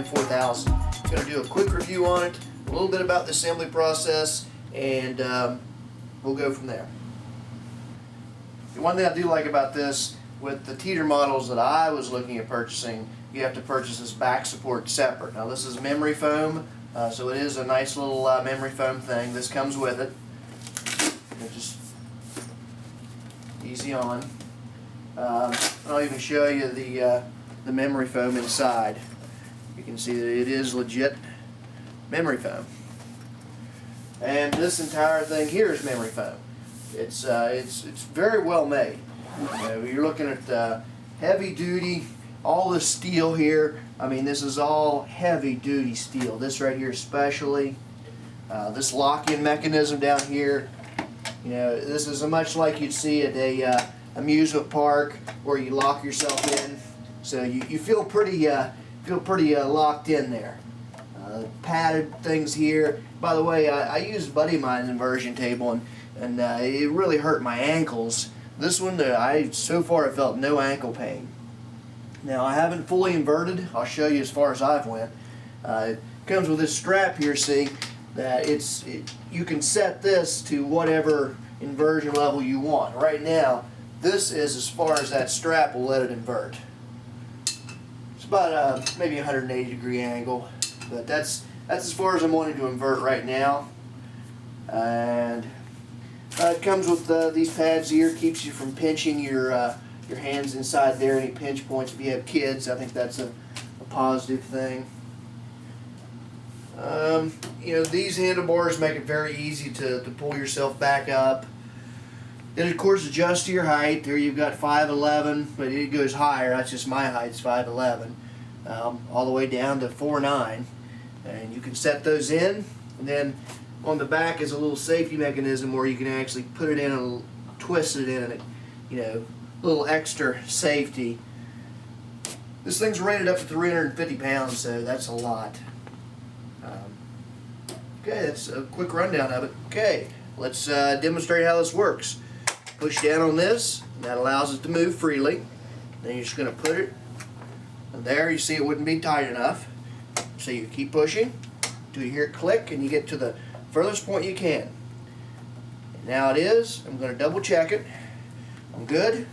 4000. I'm going to do a quick review on it, a little bit about the assembly process, and we'll go from there. The one thing I do like about this, with the Teeter models that I was looking at purchasing, you have to purchase this back support separate. Now this is memory foam, so it is a nice little memory foam thing. This comes with it. Just easy on. I'll even show you the memory foam inside. You can see that it is legit memory foam. And this entire thing here is memory foam. It's very well made. You know, you're looking at heavy duty, all the steel here. I mean, this is all heavy duty steel. This right here especially. This lock-in mechanism down here. You know, this is much like you'd see at a amusement park where you lock yourself in. So you feel pretty locked in there. Padded things here. By the way, I used a buddy of mine's inversion table, and it really hurt my ankles. This one, I so far have felt no ankle pain. Now I haven't fully inverted. I'll show you as far as I've went. It comes with this strap here. See that you can set this to whatever inversion level you want. Right now, this is as far as that strap will let it invert. It's about maybe a 180-degree angle, but that's as far as I'm wanting to invert right now. And it comes with these pads here. Keeps you from pinching your hands inside there. Any pinch points if you have kids. I think that's a positive thing. You know, these handlebars make it very easy to pull yourself back up. Then of course adjust to your height. There you've got 5'11", but it goes higher. That's just my height, it's 5'11", all the way down to 4'9", and you can set those in. And then on the back is a little safety mechanism where you can actually put it in and twist it in, and you know, a little extra safety. This thing's rated up to 350 pounds, so that's a lot. Okay, that's a quick rundown of it. Okay, let's demonstrate how this works. Push down on this, and that allows it to move freely. Then you're just going to put it, and there you see it wouldn't be tight enough. So you keep pushing until you hear it click, and you get to the furthest point you can. And now it is. I'm going to double check it. I'm good.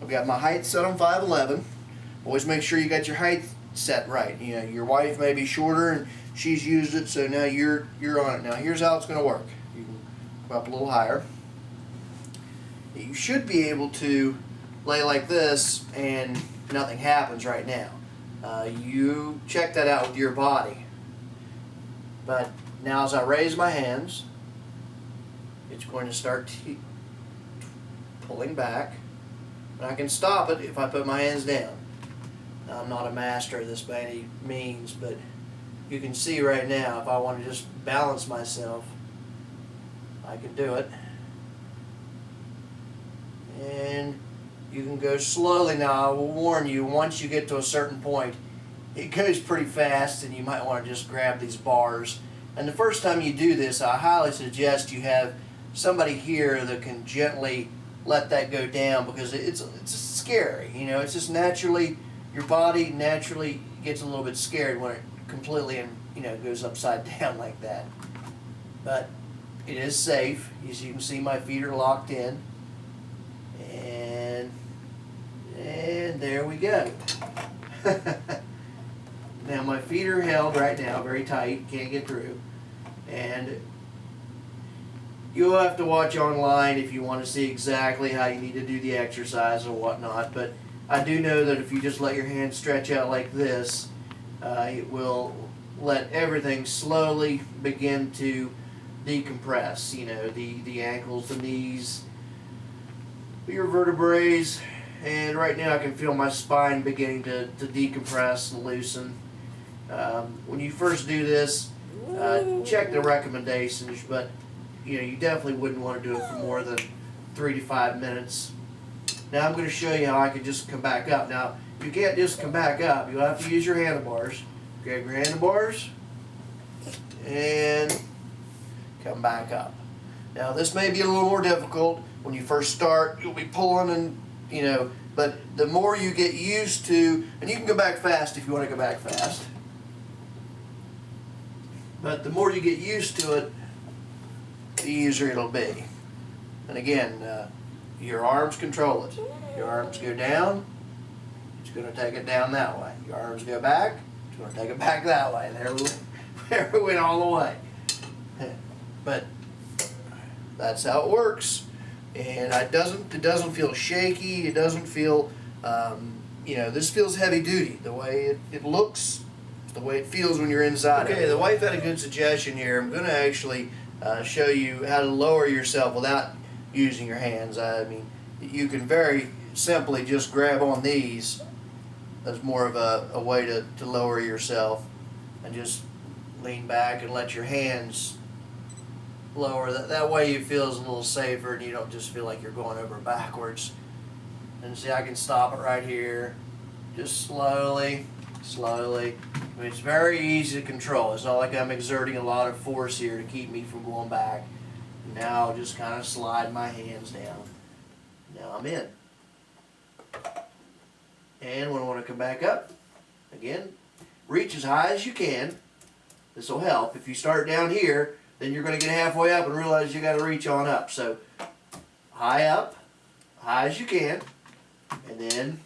I've got my height set on 5'11". Always make sure you got your height set right. You know, your wife may be shorter and she's used it, so now you're on it. Now here's how it's going to work. You can go up a little higher. You should be able to lay like this and nothing happens right now. You check that out with your body. But now as I raise my hands, it's going to start pulling back. And I can stop it if I put my hands down. Now, I'm not a master of this by any means, but you can see right now if I want to just balance myself, I can do it. And you can go slowly. Now I will warn you, once you get to a certain point, it goes pretty fast and you might want to just grab these bars. And the first time you do this, I highly suggest you have somebody here that can gently let that go down, because it's scary. You know, it's just naturally, your body naturally gets a little bit scared when it completely, you know, goes upside down like that. But it is safe. As you can see, my feet are locked in. And there we go. Now my feet are held right now very tight, can't get through. And you'll have to watch online if you want to see exactly how you need to do the exercise or whatnot. But I do know that if you just let your hands stretch out like this, it will let everything slowly begin to decompress. You know, the ankles, the knees, your vertebrae, and right now I can feel my spine beginning to decompress and loosen. When you first do this, check the recommendations, but you know, you definitely wouldn't want to do it for more than 3 to 5 minutes. Now I'm going to show you how I can just come back up. Now you can't just come back up, you'll have to use your handlebars. Grab your handlebars and come back up. Now this may be a little more difficult. When you first start, you'll be pulling, and you know, but the more you get used to, and you can go back fast if you want to go back fast. But the more you get used to it, the easier it'll be. And again, your arms control it. Your arms go down, it's going to take it down that way. Your arms go back, it's going to take it back that way. There we went all the way. But that's how it works. And it doesn't feel shaky. It doesn't feel, this feels heavy duty. The way it looks, the way it feels when you're inside. Okay, the wife had a good suggestion here. I'm going to actually show you how to lower yourself without using your hands. I mean, you can very simply just grab on these as more of a way to lower yourself, and just lean back and let your hands lower. That way you feel a little safer and you don't just feel like you're going over backwards. And see, I can stop it right here, just slowly. I mean, it's very easy to control. It's not like I'm exerting a lot of force here to keep me from going back. Now I'll just kind of slide my hands down. Now I'm in. And when I want to come back up, again, reach as high as you can. This will help. If you start down here, then you're going to get halfway up and realize you got to reach on up. So high up, high as you can, and then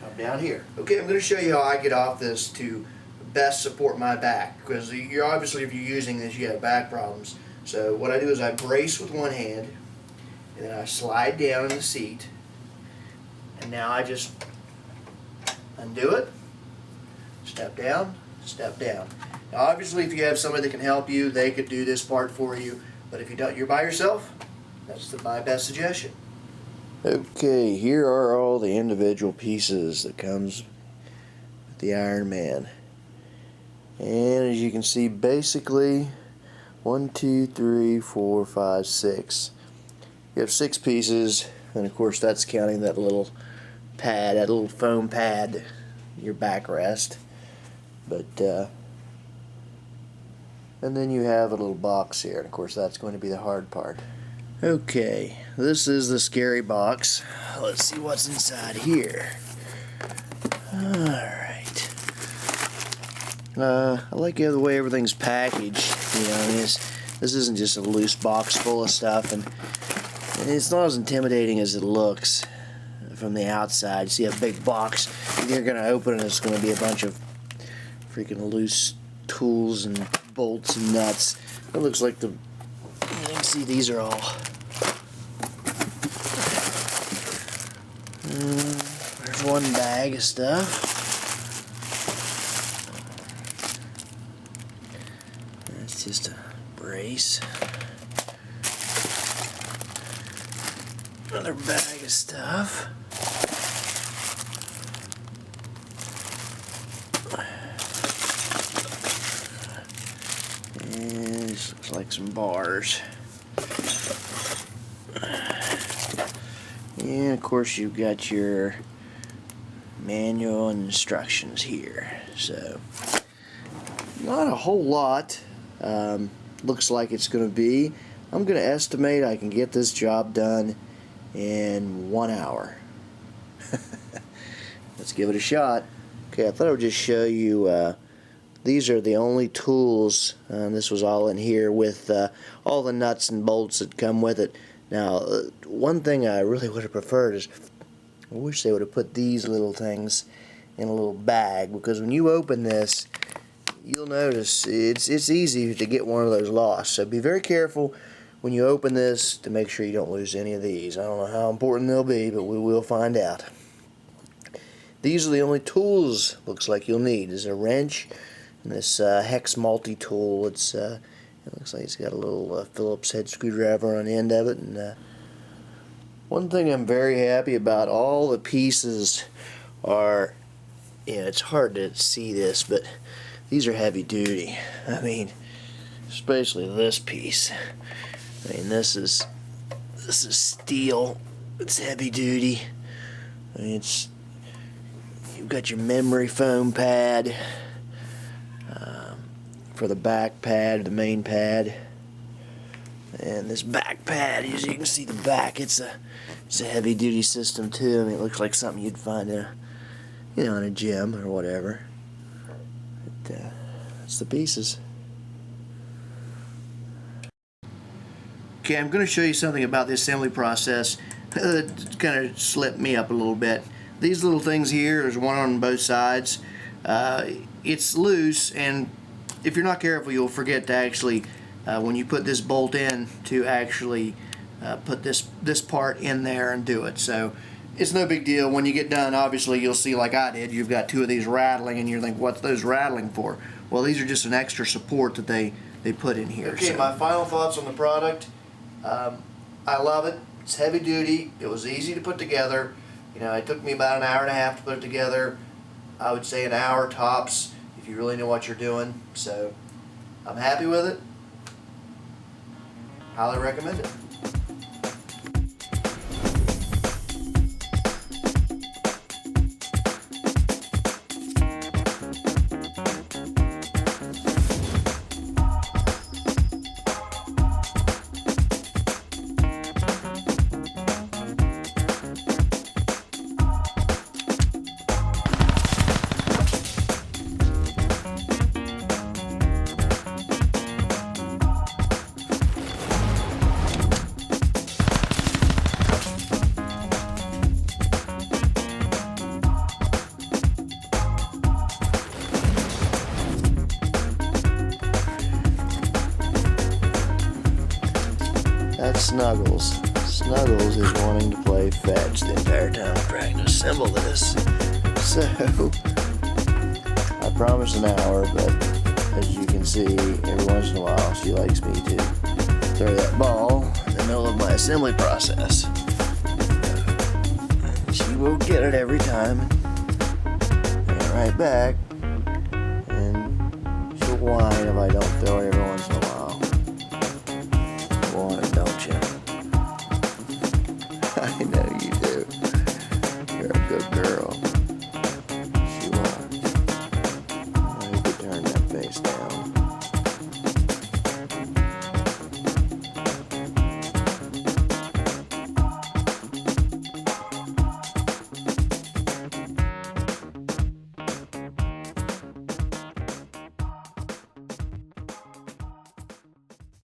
come down here. Okay, I'm going to show you how I get off this to best support my back, because you're obviously, if you're using this, you have back problems. So what I do is I brace with one hand, and then I slide down in the seat, and now I just undo it, step down, step down. Now obviously if you have somebody that can help you, they could do this part for you, but if you don't, you're by yourself, that's my best suggestion. Okay, here are all the individual pieces that comes with the Ironman. And as you can see, basically 1, 2, 3, 4, 5, 6. You have 6 pieces, and of course that's counting that little pad, that little foam pad, your backrest. But and then you have a little box here, and of course that's going to be the hard part. Okay, this is the scary box. Let's see what's inside here. Alright. I like the way everything's packaged. This isn't just a loose box full of stuff, and it's not as intimidating as it looks from the outside. You see a big box, and you're going to open it, it's going to be a bunch of freaking loose tools and bolts and nuts. It looks like you can see these are all. There's one bag of stuff. That's just a brace. Another bag of stuff. And this looks like some bars. And of course you've got your manual and instructions here. So not a whole lot. Looks like it's going to be. I'm going to estimate I can get this job done in 1 hour. Let's give it a shot. Okay, I thought I would just show you, these are the only tools, this was all in here with all the nuts and bolts that come with it. Now, one thing I really would have preferred is, I wish they would have put these little things in a little bag, because when you open this, you'll notice it's easy to get one of those lost. So be very careful when you open this to make sure you don't lose any of these. I don't know how important they'll be, but we will find out. These are the only tools looks like you'll need. There's a wrench and this hex multi-tool. It looks like it's got a little Phillips head screwdriver on the end of it. And one thing I'm very happy about, all the pieces are, it's hard to see this, but these are heavy duty. I mean, especially this piece. I mean, this is steel. It's heavy duty. I mean, you've got your memory foam pad for the back pad, the main pad, and this back pad. As you can see, the back, it's a heavy duty system too. I mean, it looks like something you'd find in a gym or whatever. It's the pieces. Okay, I'm going to show you something about the assembly process that kind of slipped me up a little bit. These little things here, there's one on both sides. It's loose, and if you're not careful, you'll forget to actually, when you put this bolt in, to actually put this part in there and do it. So it's no big deal. When you get done, obviously you'll see, like I did, you've got two of these rattling, and you're thinking, what's those rattling for? Well, these are just an extra support that they put in here. Okay, so my final thoughts on the product. I love it. It's heavy duty. It was easy to put together. You know, it took me about an hour and a half to put it together. I would say an hour tops if you really know what you're doing. So I'm happy with it. Highly recommend it. That's Snuggles. Snuggles is wanting to play fetch the entire time I'm trying to assemble this. So, I promised an hour, but as you can see, every once in a while she likes me to throw that ball in the middle of my assembly process. She will get it every time, and right back, and she'll whine if I don't throw it every once in a while. Want it, don't you? I know you do. You're a good girl.